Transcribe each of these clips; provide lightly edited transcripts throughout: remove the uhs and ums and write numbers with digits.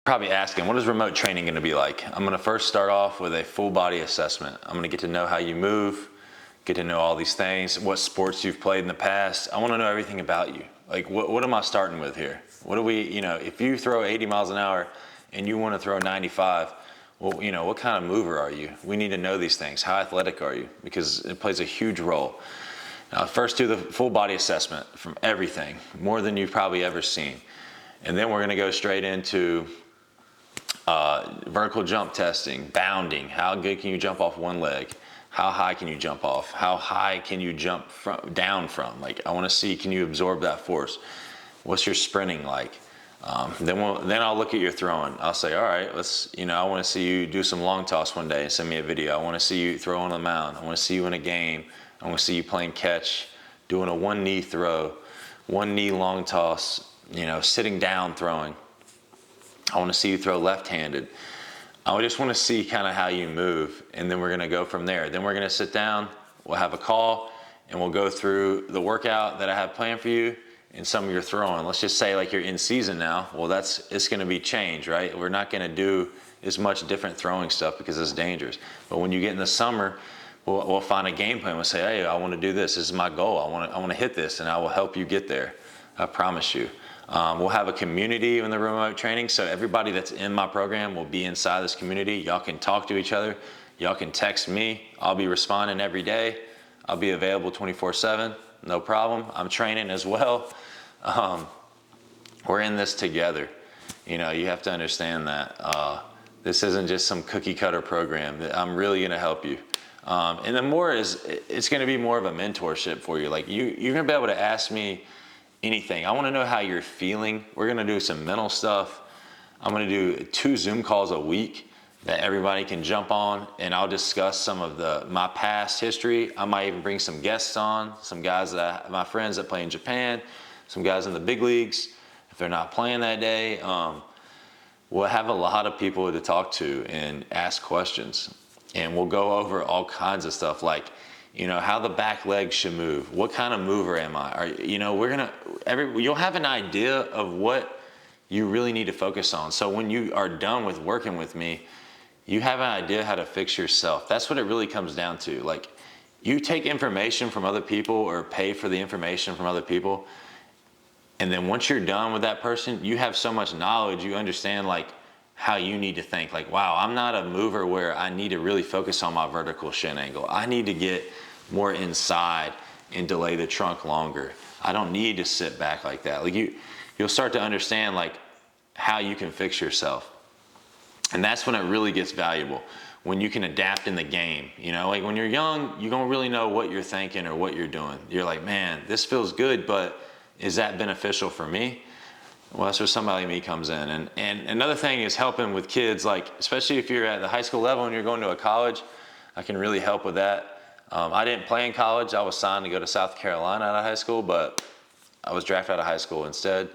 probably asking, what is remote training going to be like? I'm going to first start off with a full body assessment. I'm going to get to know how you move, get to know all these things, what sports you've played in the past. I want to know everything about you. Like, what am I starting with here? What do we, if you throw 80 miles an hour and you want to throw 95, well, what kind of mover are you? We need to know these things. How athletic are you? Because it plays a huge role. Now, first do the full body assessment from everything, more than you've probably ever seen. And then we're going to go straight into vertical jump testing, bounding. How good can you jump off one leg? How high can you jump off? How high can you jump down from? Like, I want to see, can you absorb that force? What's your sprinting like? Then I'll look at your throwing. I'll say, all right, I want to see you do some long toss one day and send me a video. I want to see you throw on the mound. I want to see you in a game. I want to see you playing catch, doing a one knee throw, one knee long toss, sitting down throwing. I want to see you throw left-handed. I just want to see kind of how you move, and then we're going to go from there. Then we're going to sit down, we'll have a call, and we'll go through the workout that I have planned for you and some of your throwing. Let's just say like you're in season now. Well, it's going to be changed, right? We're not going to do as much different throwing stuff because it's dangerous. But when you get in the summer, we'll find a game plan. We'll say, hey, I want to do this. This is my goal. I want to hit this, and I will help you get there. I promise you. We'll have a community in the remote training, so everybody that's in my program will be inside this community. Y'all can talk to each other. Y'all can text me. I'll be responding every day. I'll be available 24/7, no problem. I'm training as well. We're in this together. You have to understand that this isn't just some cookie cutter program. I'm really going to help you. And the more it's going to be more of a mentorship for you. Like you're going to be able to ask me anything. I want to know how you're feeling. We're going to do some mental stuff. I'm going to do 2 Zoom calls a week that everybody can jump on, and I'll discuss some of my past history. I might even bring some guests on, some guys my friends that play in Japan, some guys in the big leagues. If they're not playing that day, we'll have a lot of people to talk to and ask questions. And we'll go over all kinds of stuff like, how the back leg should move. What kind of mover am I? You'll have an idea of what you really need to focus on. So when you are done with working with me, you have an idea how to fix yourself. That's what it really comes down to. Like, you take information from other people or pay for the information from other people, and then once you're done with that person, you have so much knowledge, you understand like how you need to think. Like, wow, I'm not a mover where I need to really focus on my vertical shin angle. I need to get more inside and delay the trunk longer. I don't need to sit back like that. Like you'll start to understand like how you can fix yourself. And that's when it really gets valuable, when you can adapt in the game. Like when you're young, you don't really know what you're thinking or what you're doing. You're like, man, this feels good, but is that beneficial for me? Well, that's where somebody like me comes in. And another thing is helping with kids, like especially if you're at the high school level and you're going to a college, I can really help with that. I didn't play in college. I was signed to go to South Carolina out of high school, but I was drafted out of high school instead.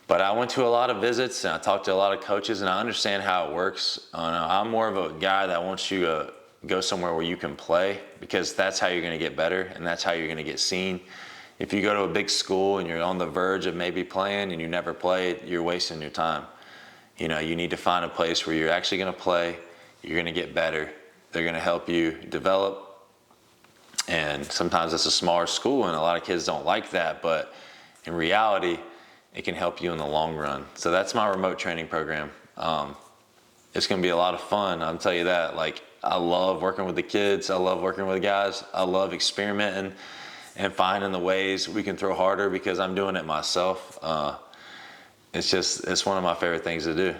But I went to a lot of visits and I talked to a lot of coaches, and I understand how it works. I'm more of a guy that wants you to go somewhere where you can play, because that's how you're going to get better and that's how you're going to get seen. If you go to a big school and you're on the verge of maybe playing and you never played, you're wasting your time. You need to find a place where you're actually going to play, you're going to get better, they're going to help you develop. And sometimes it's a smaller school and a lot of kids don't like that, but in reality, it can help you in the long run. So that's my remote training program. It's going to be a lot of fun, I'll tell you that. Like, I love working with the kids, I love working with the guys, I love experimenting and finding the ways we can throw harder because I'm doing it myself. It's one of my favorite things to do.